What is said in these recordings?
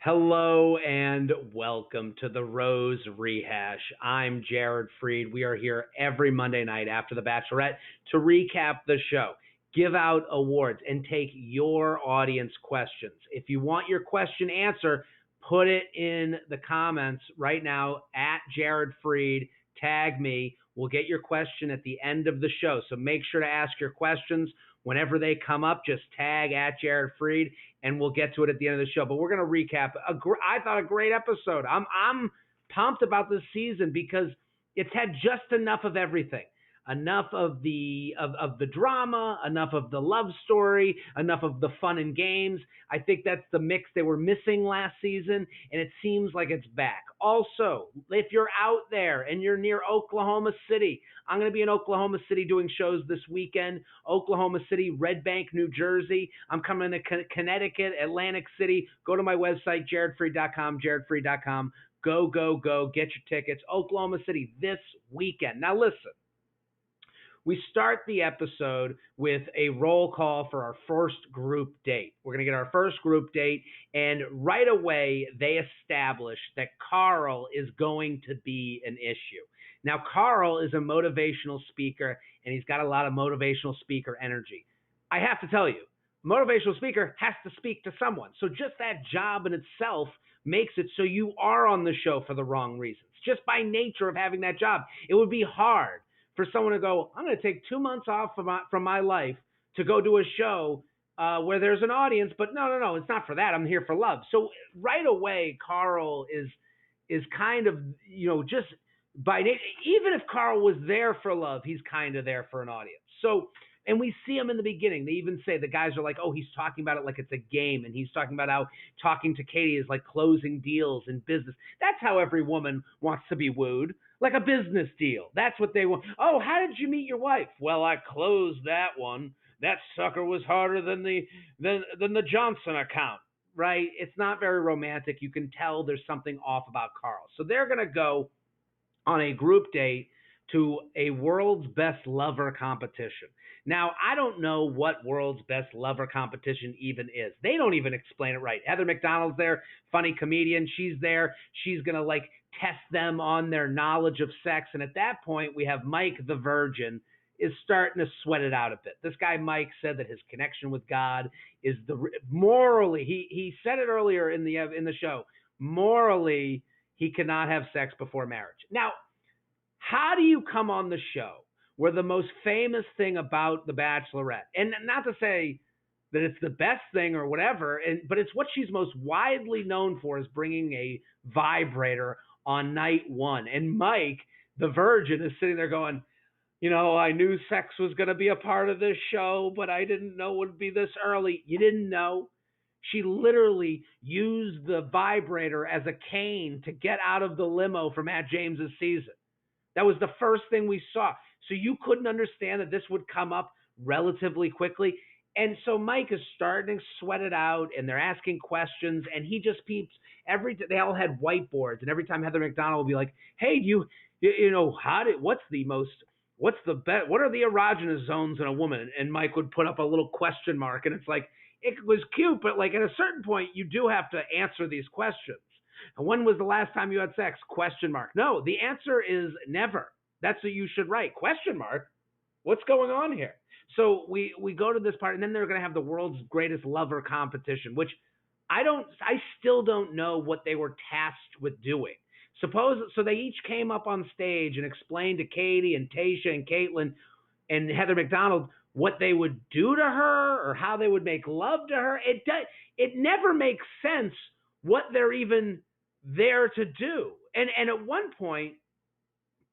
Hello and welcome to the Rose Rehash. I'm Jared Freid. We are here every Monday night after the Bachelorette to recap the show, give out awards, and take your audience questions. If you want your question answered, put it in the comments right now at Jared Freid. Tag me. We'll get your question at the end of the show. So make sure to ask your questions. Whenever they come up, just tag at Jared Freid, and we'll get to it at the end of the show. But we're going to recap. I thought a great episode. I'm pumped about this season because it's had just enough of everything. Enough of the drama, enough of the love story, enough of the fun and games. I think that's the mix they were missing last season, and it seems like it's back. Also, if you're out there and you're near Oklahoma City, I'm going to be in Oklahoma City doing shows this weekend. Oklahoma City, Red Bank, New Jersey. I'm coming to Connecticut, Atlantic City. Go to my website, jaredfreid.com, jaredfreid.com. Go, get your tickets. Oklahoma City this weekend. Now listen. We start the episode with a roll call for our first group date. We're going to get our first group date, and right away they establish that Carl is going to be an issue. Now, Carl is a motivational speaker, and he's got a lot of motivational speaker energy. I have to tell you, motivational speaker has to speak to someone. So just that job in itself makes it so you are on the show for the wrong reasons. Just by nature of having that job, it would be hard for someone to go, I'm going to take 2 months off from my life to go do a show where there's an audience, but no, it's not for that. I'm here for love. So right away, Carl is kind of, just by nature, even if Carl was there for love, he's kind of there for an audience. So, and we see him in the beginning. They even say, the guys are like, oh, he's talking about it like it's a game. And he's talking about how talking to Katie is like closing deals in business. That's how every woman wants to be wooed. Like a business deal. That's what they want. Oh, how did you meet your wife? Well, I closed that one. That sucker was harder than the Johnson account, right? It's not very romantic. You can tell there's something off about Carl. So they're going to go on a group date to a world's best lover competition. Now, I don't know what world's best lover competition even is. They don't even explain it right. Heather McDonald's there, funny comedian. She's there. She's going to test them on their knowledge of sex. And at that point, we have Mike the Virgin is starting to sweat it out a bit. This guy, Mike, said that his connection with God is morally, he said it earlier in the show, morally, he cannot have sex before marriage. Now, how do you come on the show where the most famous thing about The Bachelorette, and not to say that it's the best thing or whatever, but it's what she's most widely known for, is bringing a vibrator on night one. And Mike, the Virgin, is sitting there going, I knew sex was going to be a part of this show, but I didn't know it would be this early. You didn't know? She literally used the vibrator as a cane to get out of the limo for Matt James's season. That was the first thing we saw. So you couldn't understand that this would come up relatively quickly. And so Mike is starting to sweat it out, and they're asking questions, and he just peeps. They all had whiteboards, and every time Heather McDonald would be like, hey, what are the erogenous zones in a woman? And Mike would put up a little question mark, and it's like, it was cute, but at a certain point, you do have to answer these questions. And when was the last time you had sex? Question mark. No, the answer is never. That's what you should write. Question mark. What's going on here? So we go to this part, and then they're going to have the world's greatest lover competition, which I still don't know what they were tasked with doing. So they each came up on stage and explained to Katie and Tayshia and Caitlin and Heather McDonald what they would do to her or how they would make love to her. It never makes sense what they're even there to do. And at one point,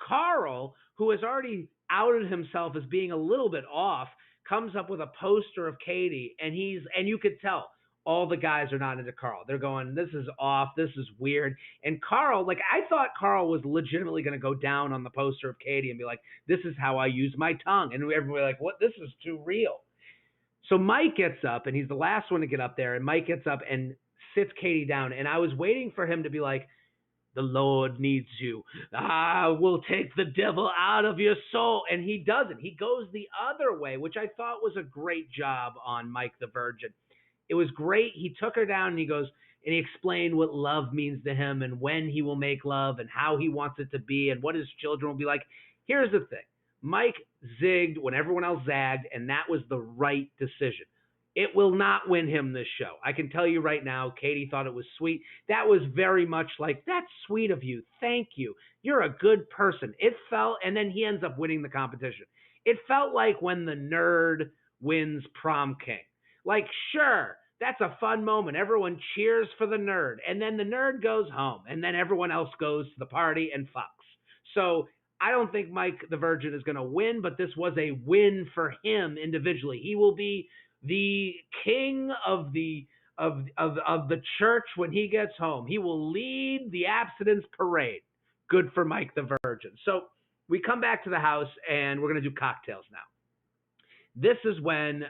Carl, who has already outed himself as being a little bit off, comes up with a poster of Katie, and you could tell all the guys are not into Carl. They're going, this is off, this is weird. And Carl, I thought Carl was legitimately going to go down on the poster of Katie and be like, this is how I use my tongue. And everybody like, what? This is too real. So Mike gets up, and he's the last one to get up there, and Mike gets up and sits Katie down. And I was waiting for him to be like, the Lord needs you. I will take the devil out of your soul. And he doesn't. He goes the other way, which I thought was a great job on Mike the Virgin. It was great. He took her down, and he goes, and he explained what love means to him and when he will make love and how he wants it to be and what his children will be like. Here's the thing. Mike zigged when everyone else zagged, and that was the right decision. It will not win him this show. I can tell you right now, Katie thought it was sweet. That was very much like, that's sweet of you. Thank you. You're a good person. It felt, and then he ends up winning the competition. It felt like when the nerd wins prom king. Like, sure, that's a fun moment. Everyone cheers for the nerd. And then the nerd goes home. And then everyone else goes to the party and fucks. So I don't think Mike the Virgin is going to win, but this was a win for him individually. He will be the king of the church when he gets home. He will lead the abstinence parade. Good for Mike the Virgin. So we come back to the house, and we're going to do cocktails now. This is when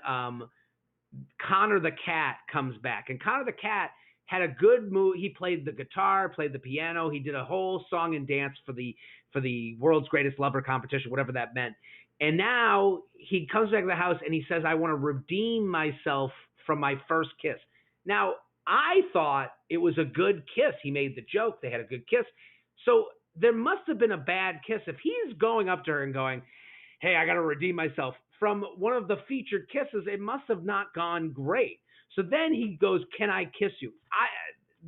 Connor the Cat comes back. And Connor the Cat had a good move. He played the guitar, played the piano. He did a whole song and dance for the World's Greatest Lover competition, whatever that meant. And now he comes back to the house and he says, I want to redeem myself from my first kiss. Now, I thought it was a good kiss. He made the joke. They had a good kiss. So there must have been a bad kiss. If he's going up to her and going, hey, I got to redeem myself from one of the featured kisses, it must have not gone great. So then he goes, can I kiss you?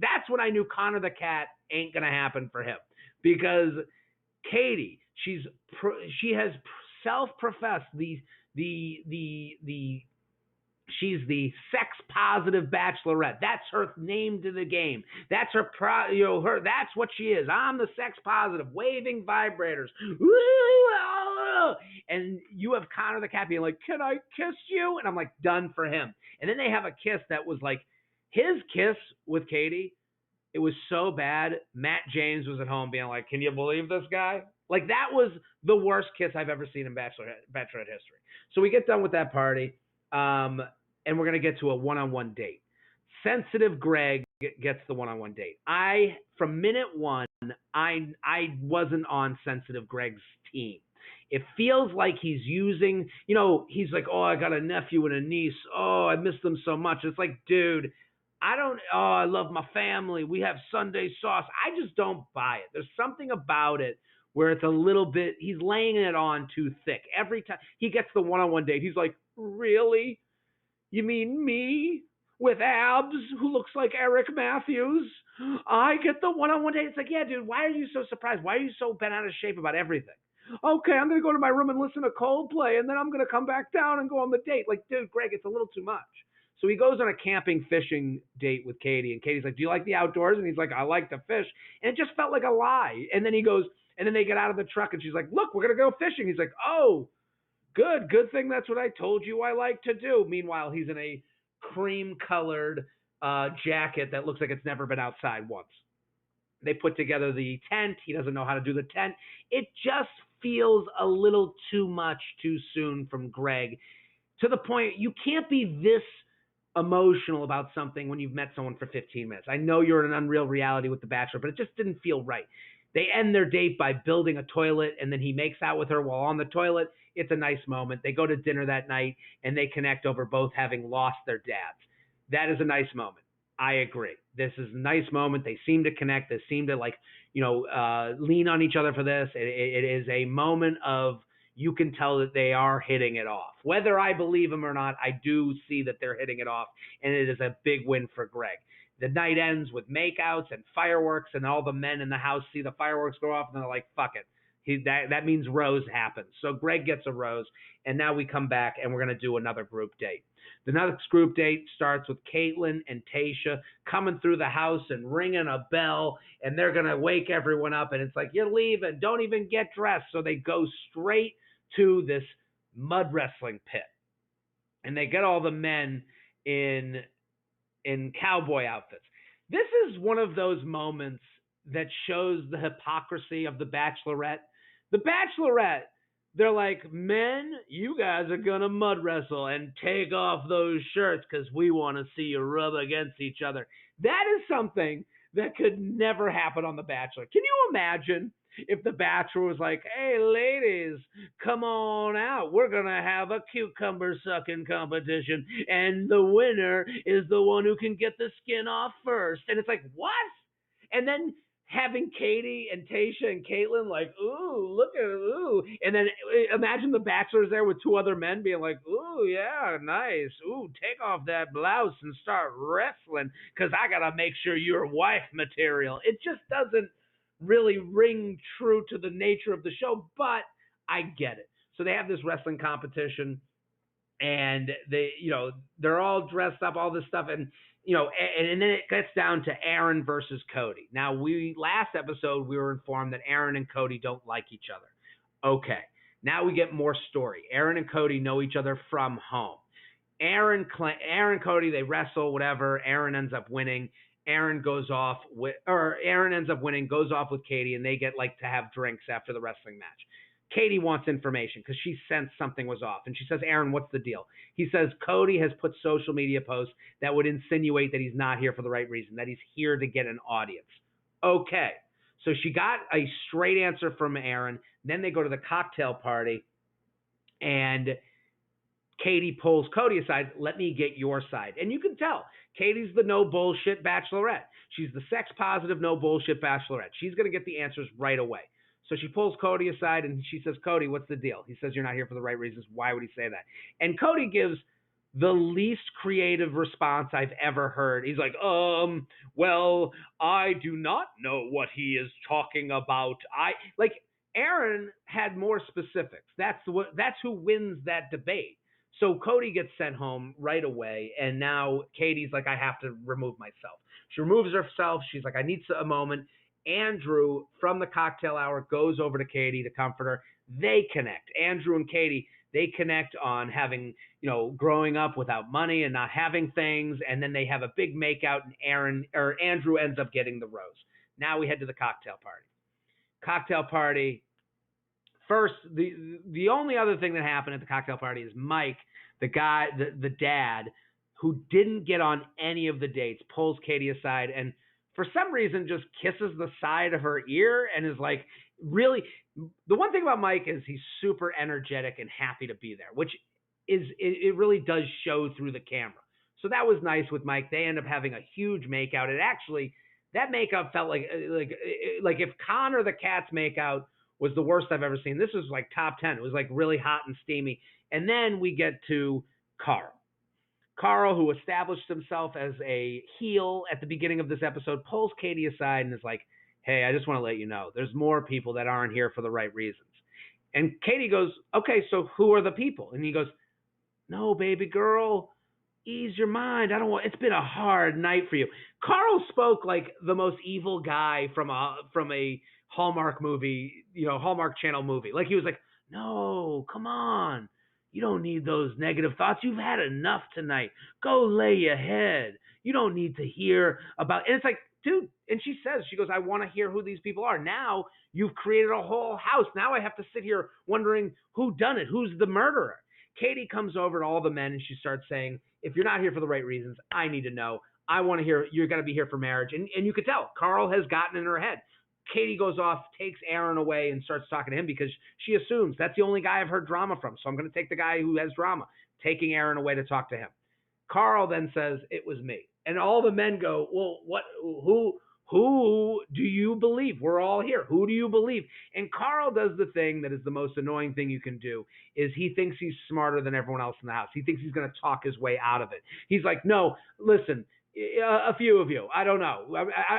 That's when I knew Connor the Cat ain't going to happen for him, because Katie, she has self-professed she's the sex positive bachelorette. That's her name to the game. That's her that's what she is. I'm the sex positive, waving vibrators. And you have Connor the Cat being like, can I kiss you? And I'm like, done for him. And then they have a kiss that was like his kiss with Katie. It was so bad. Matt James was at home being like, can you believe this guy? Like, that was the worst kiss I've ever seen in Bachelorette history. So we get done with that party, and we're going to get to a one-on-one date. Sensitive Greg gets the one-on-one date. From minute one, I wasn't on Sensitive Greg's team. It feels like he's using, he's like, oh, I got a nephew and a niece. Oh, I miss them so much. It's like, dude, I love my family. We have Sunday sauce. I just don't buy it. There's something about it where it's a little bit, he's laying it on too thick. Every time he gets the one-on-one date, he's like, really? You mean me with abs who looks like Eric Matthews? I get the one-on-one date. It's like, yeah, dude, why are you so surprised? Why are you so bent out of shape about everything? Okay, I'm going to go to my room and listen to Coldplay, and then I'm going to come back down and go on the date. Like, dude, Greg, it's a little too much. So he goes on a camping fishing date with Katie, and Katie's like, do you like the outdoors? And he's like, I like to fish. And it just felt like a lie. And then he goes, and then they get out of the truck, and she's like, look, we're going to go fishing. He's like, oh, good thing that's what I told you I like to do. Meanwhile, he's in a cream-colored jacket that looks like it's never been outside once. They put together the tent. He doesn't know how to do the tent. It just feels a little too much too soon from Greg, to the point you can't be this emotional about something when you've met someone for 15 minutes. I know you're in an unreal reality with The Bachelor, but it just didn't feel right. They end their date by building a toilet, and then he makes out with her while on the toilet. It's a nice moment. They go to dinner that night, and they connect over both having lost their dads. That is a nice moment. I agree. This is a nice moment. They seem to connect. They seem to lean on each other for this. It is a moment of, you can tell that they are hitting it off. Whether I believe them or not, I do see that they're hitting it off, and it is a big win for Greg. The night ends with makeouts and fireworks, and all the men in the house see the fireworks go off, and they're like, fuck it. That means Rose happens. So Greg gets a Rose, and now we come back, and we're going to do another group date. The next group date starts with Caitlin and Tayshia coming through the house and ringing a bell, and they're going to wake everyone up, and it's like, you're leaving, don't even get dressed. So they go straight to this mud wrestling pit, and they get all the men in cowboy outfits. This is one of those moments that shows the hypocrisy of the Bachelorette. The Bachelorette, they're like, men, you guys are going to mud wrestle and take off those shirts because we want to see you rub against each other. That is something that could never happen on The Bachelor. Can you imagine if the Bachelor was like, "Hey, ladies, come on out. We're gonna have a cucumber sucking competition, and the winner is the one who can get the skin off first." And it's like, what? And then having Katie and Tasha and Caitlin like, ooh, look at ooh, and then imagine the Bachelor's there with two other men being like, ooh, yeah, nice, ooh, take off that blouse and start wrestling because I gotta make sure you're wife material. It just doesn't really ring true to the nature of the show, but I get it. So they have this wrestling competition and they're all dressed up, all this stuff, and then it gets down to Aaron versus Cody. Now, last episode we were informed that Aaron and Cody don't like each other. Okay, now we get more story. Aaron and Cody know each other from home. Aaron, Cody, they wrestle, whatever. Aaron ends up winning. Aaron ends up winning, goes off with Katie, and they get to have drinks after the wrestling match. Katie wants information because she sensed something was off. And she says, Aaron, what's the deal? He says, Cody has put social media posts that would insinuate that he's not here for the right reason, that he's here to get an audience. Okay. So she got a straight answer from Aaron. Then they go to the cocktail party, and Katie pulls Cody aside. Let me get your side. And you can tell Katie's the no bullshit Bachelorette. She's the sex positive, no bullshit Bachelorette. She's going to get the answers right away. So she pulls Cody aside and she says, Cody, what's the deal? He says, you're not here for the right reasons. Why would he say that? And Cody gives the least creative response I've ever heard. He's like, well, I do not know what he is talking about. Aaron had more specifics. That's who wins that debate. So Cody gets sent home right away, and now Katie's like, I have to remove myself. She removes herself. She's like, I need a moment. Andrew from the cocktail hour goes over to Katie to comfort her. They connect. Andrew and Katie, they connect on having, growing up without money and not having things, and then they have a big makeout, and Andrew ends up getting the rose. Now we head to the cocktail party. Cocktail party. First, the only other thing that happened at the cocktail party is Mike, the guy, the dad, who didn't get on any of the dates, pulls Katie aside and for some reason just kisses the side of her ear and is like, really, the one thing about Mike is he's super energetic and happy to be there, which it really does show through the camera. So that was nice with Mike. They end up having a huge makeout. That makeout felt like if Connor the Cat's makeout was the worst I've ever seen. This was like top 10. It was like really hot and steamy. And then we get to Carl. Carl, who established himself as a heel at the beginning of this episode, pulls Katie aside and is like, hey, I just want to let you know, there's more people that aren't here for the right reasons. And Katie goes, okay, so who are the people? And he goes, no, baby girl, ease your mind. It's been a hard night for you. Carl spoke like the most evil guy from a Hallmark movie, Hallmark Channel movie. Like he was like, no, come on. You don't need those negative thoughts. You've had enough tonight. Go lay your head. You don't need to hear about, and it's like, dude, and she goes, I want to hear who these people are. Now you've created a whole house. Now I have to sit here wondering who done it. Who's the murderer? Katie comes over to all the men and she starts saying, if you're not here for the right reasons, I need to know. I want to hear, you're going to be here for marriage. And you could tell Carl has gotten in her head. Katie goes off, takes Aaron away, and starts talking to him because she assumes that's the only guy I've heard drama from. So I'm going to take the guy who has drama, taking Aaron away to talk to him. Carl then says, it was me. And all the men go, well, what? Who do you believe? We're all here. Who do you believe? And Carl does the thing that is the most annoying thing you can do, is he thinks he's smarter than everyone else in the house. He thinks he's going to talk his way out of it. He's like, no, listen, a few of you, I don't know.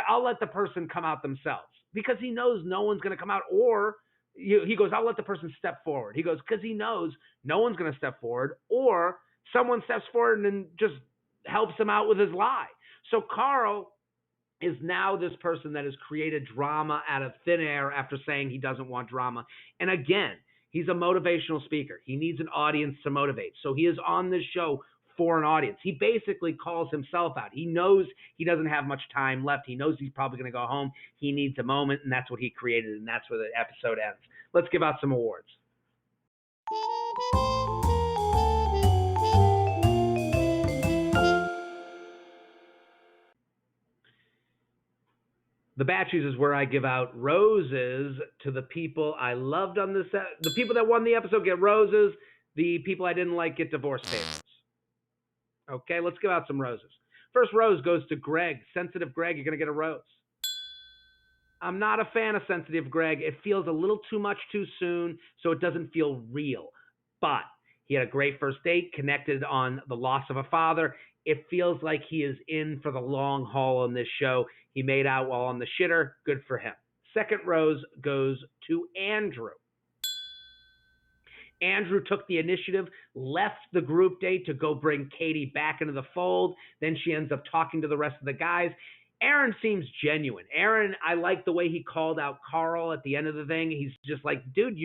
I'll let the person come out themselves. Because he knows no one's going to come out, or he goes, I'll let the person step forward. He goes, because he knows no one's going to step forward, or someone steps forward and then just helps him out with his lie. So Carl is now this person that has created drama out of thin air after saying he doesn't want drama. And again, he's a motivational speaker. He needs an audience to motivate. So he is on this show for an audience. He basically calls himself out. He knows he doesn't have much time left. He knows he's probably going to go home. He needs a moment, and that's what he created, and that's where the episode ends. Let's give out some awards. The Batches is where I give out roses to the people I loved on this. The people that won the episode get roses. The people I didn't like get divorce papers. Okay, let's give out some roses. First rose goes to Greg. Sensitive Greg, you're going to get a rose. I'm not a fan of Sensitive Greg. It feels a little too much too soon, so it doesn't feel real. But he had a great first date, connected on the loss of a father. It feels like he is in for the long haul on this show. He made out while on the shitter. Good for him. Second rose goes to Andrew. Andrew took the initiative, left the group date to go bring Katie back into the fold. Then she ends up talking to the rest of the guys. Aaron seems genuine. Aaron, I like the way he called out Carl at the end of the thing. He's just like, dude,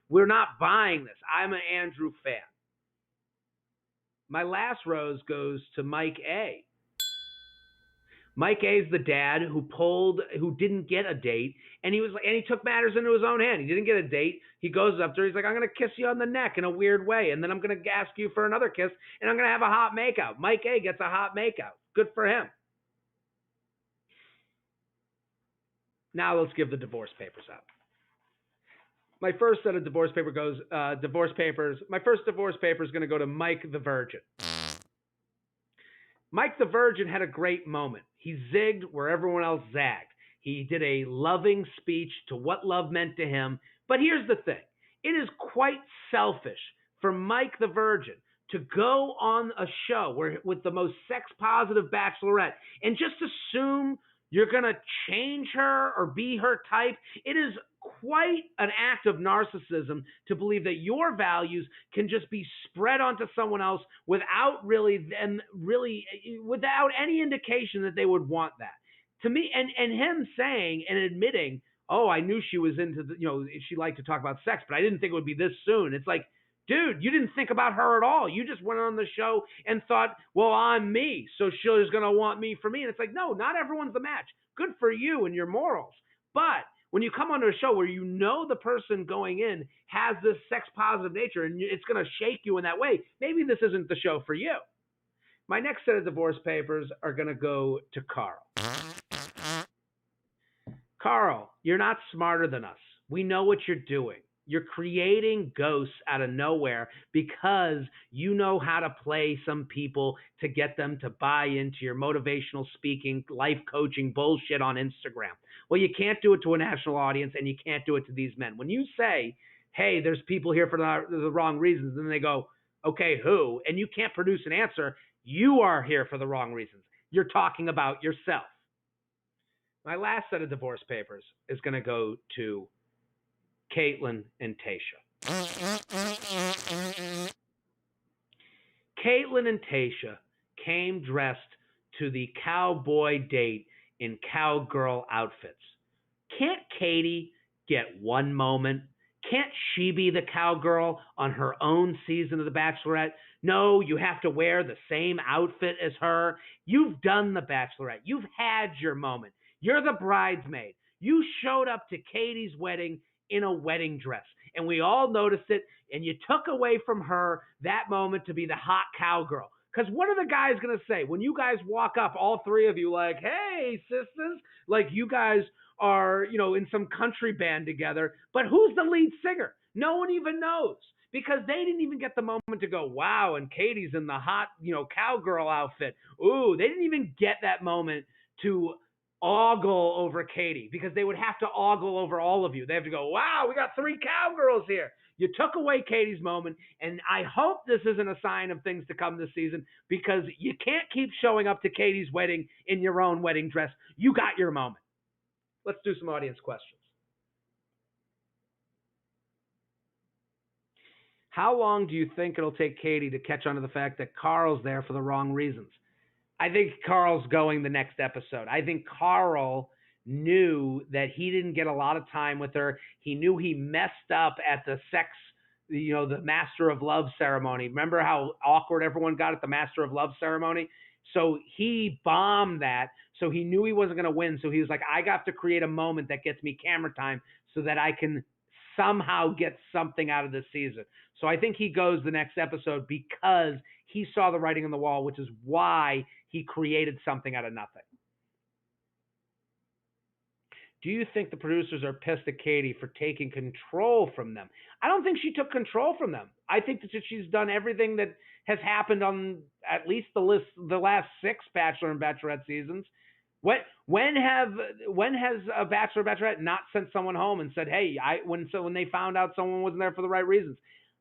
we're not buying this. I'm an Andrew fan. My last rose goes to Mike A. Mike A is the dad who didn't get a date, and he took matters into his own hand. He didn't get a date. He goes up there. He's like, I'm going to kiss you on the neck in a weird way, and then I'm going to ask you for another kiss, and I'm going to have a hot makeout. Mike A gets a hot makeout. Good for him. Now let's give the divorce papers out. My first set of divorce papers. My first divorce paper is going to go to Mike the Virgin. Mike the Virgin had a great moment. He zigged where everyone else zagged. He did a loving speech to what love meant to him. But here's the thing. It is quite selfish for Mike the Virgin to go on a show with the most sex-positive bachelorette and just assume you're going to change her or be her type. It is quite an act of narcissism to believe that your values can just be spread onto someone else without without any indication that they would want that. To me, and him saying and admitting, oh, I knew she was she liked to talk about sex, but I didn't think it would be this soon. It's like, dude, you didn't think about her at all. You just went on the show and thought, well, I'm me, so she's going to want me for me. And it's like, no, not everyone's the match. Good for you and your morals. But when you come onto a show where you know the person going in has this sex-positive nature and it's going to shake you in that way, maybe this isn't the show for you. My next set of divorce papers are going to go to Carl. Carl, you're not smarter than us. We know what you're doing. You're creating ghosts out of nowhere because you know how to play some people to get them to buy into your motivational speaking, life coaching bullshit on Instagram. Well, you can't do it to a national audience and you can't do it to these men. When you say, hey, there's people here for the wrong reasons, and then they go, okay, who? And you can't produce an answer, you are here for the wrong reasons. You're talking about yourself. My last set of divorce papers is going to go to Caitlin and Tayshia. Caitlin and Tayshia came dressed to the cowboy date in cowgirl outfits. Can't Katie get one moment? Can't she be the cowgirl on her own season of The Bachelorette? No, you have to wear the same outfit as her. You've done The Bachelorette. You've had your moment. You're the bridesmaid. You showed up to Katie's wedding in a wedding dress, and we all noticed it, and you took away from her that moment to be the hot cowgirl. Because what are the guys going to say? When you guys walk up, all three of you like, hey, sisters, like you guys are, in some country band together, but who's the lead singer? No one even knows, because they didn't even get the moment to go, wow, and Katie's in the hot, cowgirl outfit. Ooh, they didn't even get that moment to ogle over Katie, because they would have to ogle over all of you. They have to go, wow, we got three cowgirls here. You took away Katie's moment, and I hope this isn't a sign of things to come this season, because you can't keep showing up to Katie's wedding in your own wedding dress. You got your moment. Let's do some audience questions. How long do you think it'll take Katie to catch on to the fact that Carl's there for the wrong reasons? I think Carl's going the next episode. I think Carl knew that he didn't get a lot of time with her. He knew he messed up at the the Master of Love ceremony. Remember how awkward everyone got at the Master of Love ceremony? So he bombed that. So he knew he wasn't going to win. So he was like, I got to create a moment that gets me camera time so that I can somehow get something out of this season. So I think he goes the next episode because he saw the writing on the wall, which is why he created something out of nothing. Do you think the producers are pissed at Katie for taking control from them? I don't think she took control from them. I think that she's done everything that has happened on at least the last 6 Bachelor and Bachelorette seasons. When has a Bachelor or Bachelorette not sent someone home and said, "Hey, when they found out someone wasn't there for the right reasons"?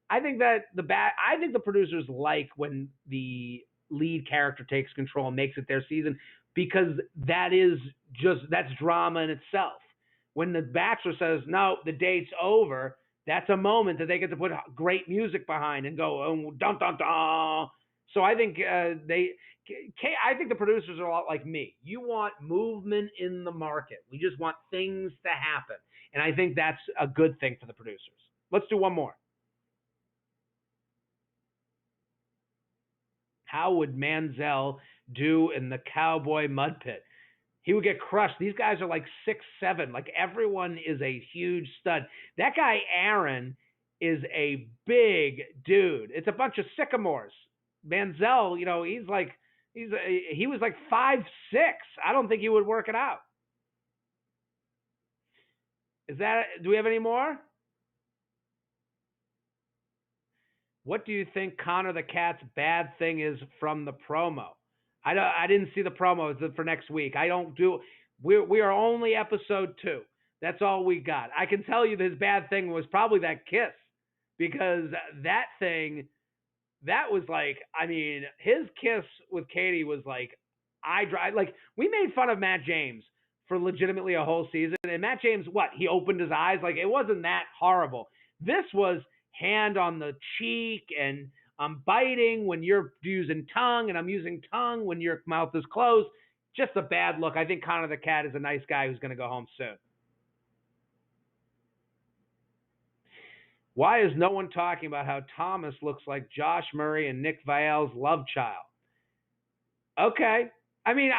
I think that I think the producers like when the lead character takes control and makes it their season, because that's drama in itself. When the Bachelor says, "No, the date's over," that's a moment that they get to put great music behind and go, "Oh, dun dun dun." So I think I think the producers are a lot like me. You want movement in the market. We just want things to happen. And I think that's a good thing for the producers. Let's do one more. How would Manziel do in the Cowboy mud pit? He would get crushed. These guys are like 6'7". Like, everyone is a huge stud. That guy, Aaron, is a big dude. It's a bunch of sycamores. Manziel, he was like 5'6". I don't think he would work it out. Do we have any more? What do you think Connor the Cat's bad thing is from the promo? I didn't see the promo for next week. We are only episode 2. That's all we got. I can tell you that his bad thing was probably that kiss, because that was like, I mean, his kiss with Katie was like, we made fun of Matt James for legitimately a whole season. And Matt James, he opened his eyes? Like, it wasn't that horrible. This was hand on the cheek, and I'm biting when you're using tongue, and I'm using tongue when your mouth is closed. Just a bad look. I think Connor the Cat is a nice guy who's going to go home soon. Why is no one talking about how Thomas looks like Josh Murray and Nick Viall's love child? Okay. I mean,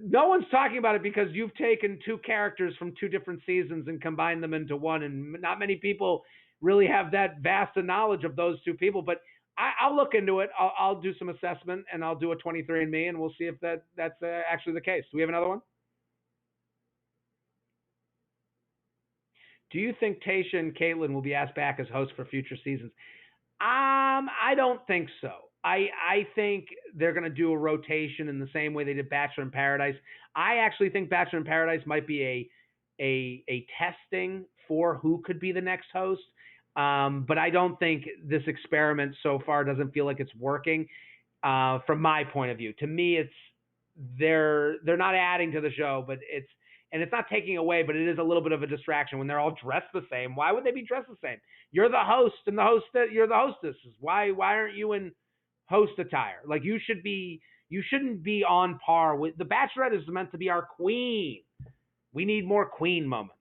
no one's talking about it because you've taken 2 characters from 2 different seasons and combined them into one, and not many people really have that vast a knowledge of those 2 people. But I'll look into it. I'll do some assessment, and I'll do a 23andMe, and we'll see if that's actually the case. Do we have another one? Do you think Tayshia and Kaitlyn will be asked back as hosts for future seasons? I don't think so. I think they're going to do a rotation in the same way they did Bachelor in Paradise. I actually think Bachelor in Paradise might be a testing for who could be the next host. But I don't think this experiment so far doesn't feel like it's working. From my point of view, to me, they're not adding to the show, but it's not taking away, but it is a little bit of a distraction when they're all dressed the same. Why would they be dressed the same? You're the host, and you're the hostesses. Why aren't you in host attire? Like, you shouldn't be on par with the Bachelorette. Is meant to be our queen. We need more queen moments.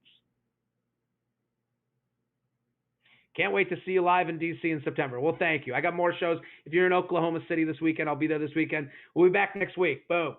Can't wait to see you live in DC in September. Well, thank you. I got more shows. If you're in Oklahoma City this weekend, I'll be there this weekend. We'll be back next week. Boom.